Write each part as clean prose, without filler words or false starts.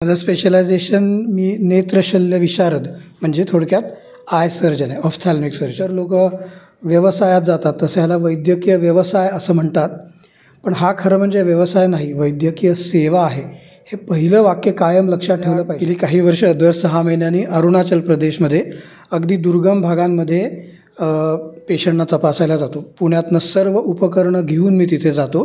माझं स्पेशलायझेशन मी नेत्रशल्य विशारद म्हणजे थोडक्यात आय सर्जन आहे, ऑफ्थॅल्मिक सर्जन. लोक व्यवसायात जातात तसं ह्याला वैद्यकीय व्यवसाय असं म्हणतात, पण हा खरं म्हणजे व्यवसाय नाही, वैद्यकीय सेवा आहे. हे पहिलं वाक्य कायम लक्षात ठेवलं पाहिजे. गेली काही वर्ष दर 6 महिन्यांनी अरुणाचल प्रदेशमध्ये अगदी दुर्गम भागांमध्ये पेशंटना तपासायला जातो. पुण्यातनं सर्व उपकरणं घेऊन मी तिथे जातो.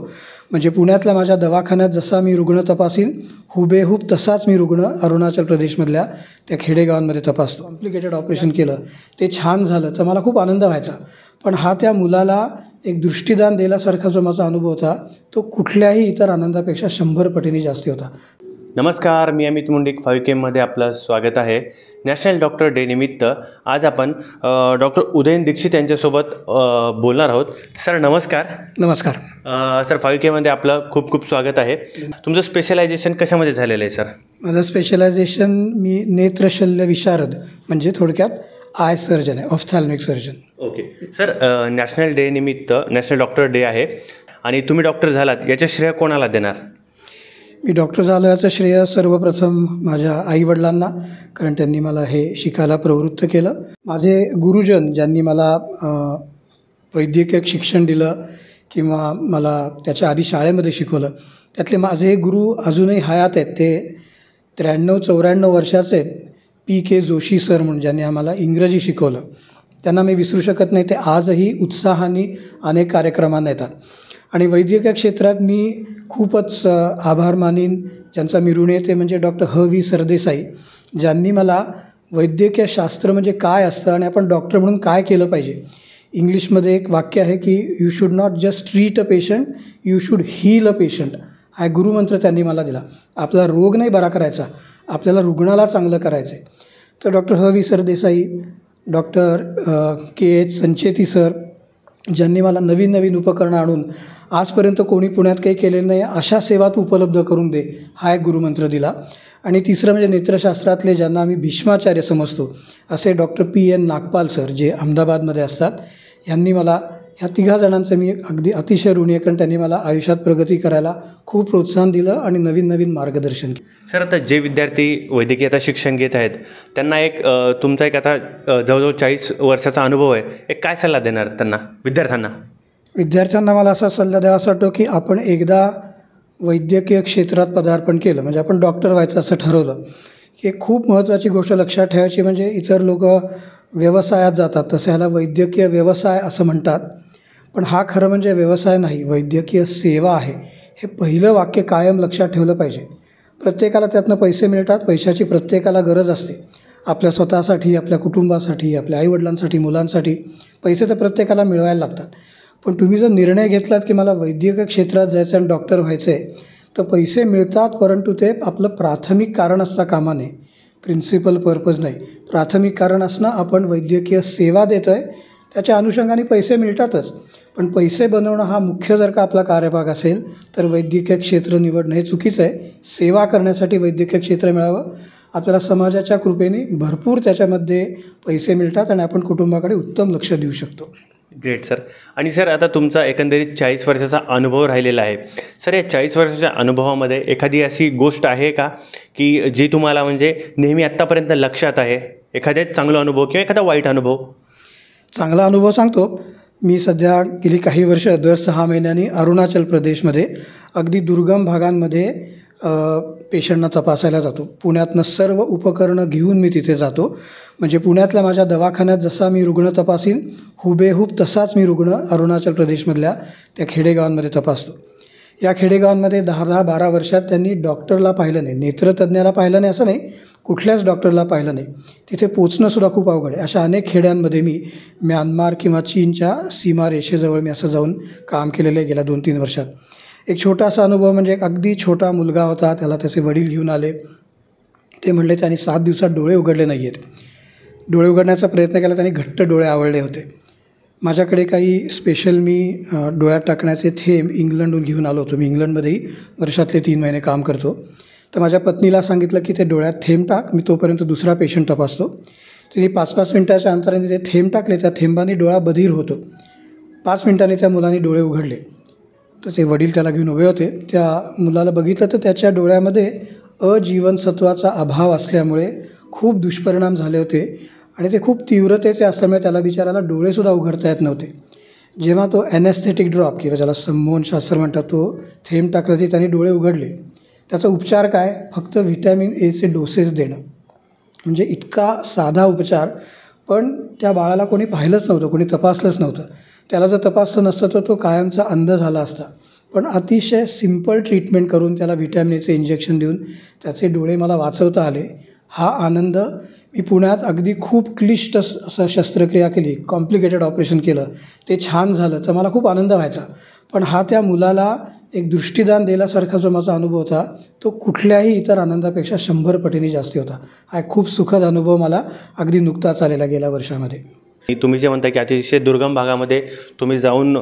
म्हणजे पुण्यातल्या माझ्या दवाखान्यात जसा मी रुग्ण तपासीन हुबेहूब तसाच मी रुग्ण अरुणाचल प्रदेशमधल्या त्या खेडेगावांमध्ये तपासतो. कॉम्प्लिकेटेड ऑपरेशन केलं, ते छान झालं तर मला खूप आनंद व्हायचा. पण हा त्या मुलाला एक दृष्टिदान दिल्यासारखा जो माझा अनुभव होता तो कुठल्याही इतर आनंदापेक्षा 100 पटीने जास्ती होता. नमस्कार, मी अमित मुंडिक 5Kमध्ये आपलं स्वागत आहे. नॅशनल डॉक्टर डे निमित्त आज आपण डॉक्टर उदयन दीक्षित यांच्यासोबत बोलणार आहोत. सर नमस्कार. नमस्कार सर, 5Kमध्ये आपलं खूप खूप स्वागत आहे. तुमचं स्पेशलायझेशन कशामध्ये झालेलं आहे सर? माझं स्पेशलायझेशन मी नेत्रशल्य विशारद म्हणजे थोडक्यात आय सर्जन आहे, ophthalmic surgeon. Okay sir, national day निमित्त नॅशनल डॉक्टर डे आहे आणि तुम्ही डॉक्टर झालात, याचं श्रेय कोणाला देणार? मी डॉक्टर झालो याचं श्रेय सर्वप्रथम माझ्या आईवडिलांना, कारण त्यांनी मला हे शिकायला प्रवृत्त केलं. माझे गुरुजन ज्यांनी मला वैद्यकीय शिक्षण दिलं किंवा मला त्याच्या आधी शाळेमध्ये शिकवलं, त्यातले माझे गुरु अजूनही हयात आहेत. ते 93-94 वर्षाचे आहेत. PK जोशी सर म्हणून, ज्यांनी आम्हाला इंग्रजी शिकवलं. त्यांना मी विसरू शकत नाही. ते आजही उत्साहाने अनेक कार्यक्रमांना येतात. आणि वैद्यकीय क्षेत्रात मी खूपच आभार मानीन ज्यांचा मी ऋणी आहे, ते म्हणजे डॉक्टर ह.व्ही. सरदेसाई, ज्यांनी मला वैद्यकीय शास्त्र म्हणजे काय असतं आणि आपण डॉक्टर म्हणून काय केलं पाहिजे. इंग्लिशमध्ये एक वाक्य आहे की you should not just treat a patient, you should heal a patient. हा गुरुमंत्र त्यांनी मला दिला. आपला रोग नाही बरा करायचा, आपल्याला रुग्णाला चांगलं करायचं आहे. तर डॉक्टर ह.व्ही. Sardesai, doctor K.H. Sancheti sir, ज्यांनी मला नवीन नवीन उपकरणं आणून आजपर्यंत कोणी पुण्यात काही केलेलं नाही अशा सेवा तू उपलब्ध करून दे, हा एक गुरुमंत्र दिला. आणि तिसरं म्हणजे नेत्रशास्त्रातले ज्यांना आम्ही भीष्माचार्य समजतो असे डॉक्टर P.N. नागपाल सर, जे अहमदाबादमध्ये असतात, यांनी मला, ह्या 3 जणांचं मी अगदी अतिशय ऋणी आहे, कारण त्यांनी मला आयुष्यात प्रगती करायला खूप प्रोत्साहन दिलं आणि नवीन नवीन मार्गदर्शन केलं. सर, आता जे विद्यार्थी वैद्यकीय आता शिक्षण घेत आहेत त्यांना एक तुमचा एक आता जवळजवळ 40 वर्षाचा अनुभव आहे, एक काय सल्ला देणार त्यांना, विद्यार्थ्यांना मला असा सल्ला द्यावा वाटतो की आपण एकदा वैद्यकीय क्षेत्रात पदार्पण केलं म्हणजे आपण डॉक्टर व्हायचं असं ठरवलं की खूप महत्त्वाची गोष्ट लक्षात ठेवायची, म्हणजे इतर लोक व्यवसायात जातात तसं ह्याला वैद्यकीय व्यवसाय असं म्हणतात, पण हा खरं म्हणजे व्यवसाय नाही, वैद्यकीय सेवा आहे. हे पहिलं वाक्य कायम लक्षात ठेवलं पाहिजे. प्रत्येकाला त्यातनं पैसे मिळतात, पैशाची प्रत्येकाला गरज असते. आपल्या स्वतःसाठी, आपल्या कुटुंबासाठी, आपल्या आईवडिलांसाठी, मुलांसाठी पैसे तर प्रत्येकाला मिळवायला लागतात. पण तुम्ही जर निर्णय घेतलात की मला वैद्यकीय क्षेत्रात जायचं आणि डॉक्टर व्हायचं आहे, तर पैसे मिळतात, परंतु ते आपलं प्राथमिक कारण असता कामा नये, प्रिन्सिपल पर्पज नाही. प्राथमिक कारण असणं आपण वैद्यकीय सेवा देतो आहे, त्याच्या अनुषंगाने पैसे मिळतातच. पण पैसे बनवणं हा मुख्य जर का आपला कार्यभाग असेल तर वैद्यकीय क्षेत्र निवडणं हे चुकीचं आहे. सेवा करण्यासाठी वैद्यकीय क्षेत्र मिळावं. आपल्याला समाजाच्या कृपेने भरपूर त्याच्यामध्ये पैसे मिळतात आणि आपण कुटुंबाकडे उत्तम लक्ष देऊ शकतो. Great sir. आणि सर, आता तुमचा एकंदरीत 40 वर्षाचा अनुभव राहिलेला आहे. सर, या 40 वर्षाच्या अनुभवामध्ये एखादी अशी गोष्ट आहे का की जी तुम्हाला म्हणजे नेहमी आत्तापर्यंत लक्षात आहे? एखादा चांगला अनुभव किंवा एखादा वाईट अनुभव? चांगला अनुभव सांगतो. मी सध्या गेली काही वर्ष दर 6 महिन्यांनी अरुणाचल प्रदेशमध्ये अगदी दुर्गम भागांमध्ये पेशंटना तपासायला जातो. पुण्यातनं सर्व उपकरणं घेऊन मी तिथे जातो. म्हणजे पुण्यातल्या माझ्या दवाखान्यात जसा मी रुग्ण तपासीन हुबेहूब तसाच मी रुग्ण अरुणाचल प्रदेशमधल्या त्या खेडेगावांमध्ये तपासतो. या खेडेगावांमध्ये 10-12 वर्षात त्यांनी डॉक्टरला पाहिलं नाही, नेत्रतज्ञाला पाहिलं नाही असं नाही, कुठल्याच डॉक्टरला पाहिलं नाही. तिथे पोचणंसुद्धा खूप अवघड आहे. अशा अनेक खेड्यांमध्ये मी म्यानमार किंवा चीनच्या सीमारेषेजवळ मी असं जाऊन काम केलेलं आहे गेल्या 2-3 वर्षात. एक छोटासा अनुभव म्हणजे एक अगदी छोटा मुलगा होता, त्याला त्याचे वडील घेऊन आले. ते म्हणले त्यांनी 7 दिवसात डोळे उघडले नाही आहेत. डोळे उघडण्याचा प्रयत्न केला, त्यांनी घट्ट डोळे आवळले होते. माझ्याकडे काही स्पेशल मी डोळ्यात टाकण्याचे थेंब इंग्लंडहून घेऊन आलो होतो. मी इंग्लंडमध्येही वर्षातले 3 महिने काम करतो. तर माझ्या पत्नीला सांगितलं की ते डोळ्यात थेंब टाक, मी तोपर्यंत दुसरा पेशंट तपासतो. तिने 5-5 मिनटाच्या अंतराने ते थेंब टाकले. त्या थेंबाने डोळा बधीर होतो. 5 मिनटांनी त्या मुलाने डोळे उघडले. त्याचे वडील त्याला घेऊन उभे होते. त्या मुलाला बघितलं तर त्याच्या डोळ्यामध्ये अजीवनसत्वाचा अभाव असल्यामुळे खूप दुष्परिणाम झाले होते आणि ते खूप तीव्रतेचे असल्यामुळे त्याला बिचाराला डोळेसुद्धा उघडता येत नव्हते. जेव्हा तो ॲनेस्थेटिक ड्रॉप किंवा ज्याला संमोहनशास्त्र म्हणतात तो थेंब टाकला की त्यांनी डोळे उघडले. त्याचा उपचार काय? फक्त व्हिटॅमिन एचे डोसेस देणं. म्हणजे इतका साधा उपचार, पण त्या बाळाला कोणी पाहिलंच नव्हतं, कोणी तपासलंच नव्हतं. त्याला जर तपासलं नसतं तर तो कायमचा अंध झाला असता. पण अतिशय सिम्पल ट्रीटमेंट करून त्याला व्हिटॅमिन एचे इंजेक्शन देऊन त्याचे डोळे मला वाचवता आले. हा आनंद मी पुण्यात अगदी खूप क्लिष्ट असं शस्त्रक्रिया केली, कॉम्प्लिकेटेड ऑपरेशन केलं, ते छान झालं तर मला खूप आनंद व्हायचा. पण हा त्या मुलाला एक दृष्टिदान दिल्यासारखा जो माझा अनुभव होता तो कुठल्याही इतर आनंदापेक्षा 100 पटीने जास्ती होता. हा एक खूप सुखद अनुभव मला अगदी नुकताच आलेला गेल्या वर्षामध्ये. तुम्ही जे म्हणता की अतिशय दुर्गम भागामध्ये तुम्ही जाऊन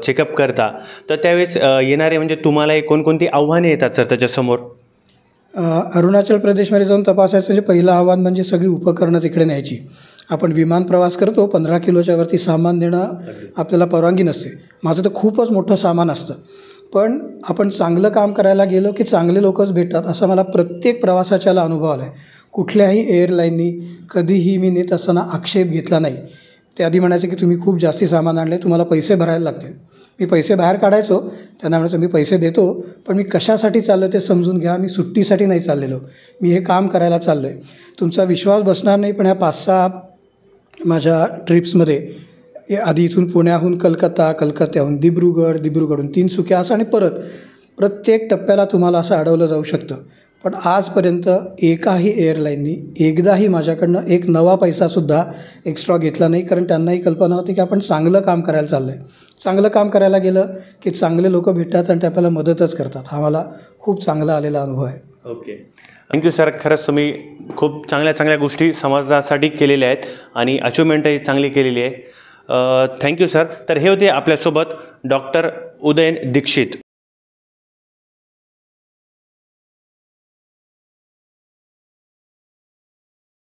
चेकअप करता, तर त्यावेळेस येणारे म्हणजे तुम्हाला कोणकोणती आव्हाने येतात सर त्याच्यासमोर? अरुणाचल प्रदेशमध्ये जाऊन तपासायचं म्हणजे पहिलं आव्हान म्हणजे सगळी उपकरणं तिकडे न्यायची. आपण विमान प्रवास करतो, 15 किलोच्या वरती सामान देणं आपल्याला परवानगी नसते. माझं तर खूपच मोठं सामान असतं. पण आपण चांगलं काम करायला गेलो की चांगले लोकच भेटतात असा मला प्रत्येक प्रवासाच्याला अनुभव आला आहे. कुठल्याही एअरलाईननी कधीही मी नेत असताना आक्षेप घेतला नाही. ते आधी म्हणायचे की तुम्ही खूप जास्ती सामान आणले, तुम्हाला पैसे भरायला लागतील. मी पैसे बाहेर काढायचो, त्यांना म्हणायचो मी पैसे देतो, पण मी कशासाठी चाललो ते समजून घ्या. मी सुट्टीसाठी नाही चाललेलो, मी हे काम करायला चाललो आहे. तुमचा विश्वास बसणार नाही, पण ह्या 5-6 माझ्या ट्रिप्समध्ये आधी इथून पुण्याहून कलकत्ता, कलकत्त्याहून दिब्रुगड, दिब्रुगडहून तिनसुकिया असं आणि परत प्रत्येक टप्प्याला तुम्हाला असं अडवलं जाऊ शकतं. पण आजपर्यंत एकाही एअरलाईननी एकदाही माझ्याकडनं एक नवा पैसासुद्धा एक्स्ट्रा घेतला नाही, कारण त्यांनाही कल्पना होती की आपण चांगलं काम करायला चाललो आहे. चांगलं काम करायला गेलं की चांगले लोक भेटतात आणि ते आपल्याला मदतच करतात. हा मला खूप चांगला आलेला अनुभव आहे. Okay, thank you sir. खरंच तुम्ही खूप चांगल्या गोष्टी समाजासाठी केलेल्या आहेत आणि अचिव्हमेंटही चांगली केलेली आहे. Thank you sir. तर हे होते आपल्यासोबत डॉक्टर उदयन दीक्षित.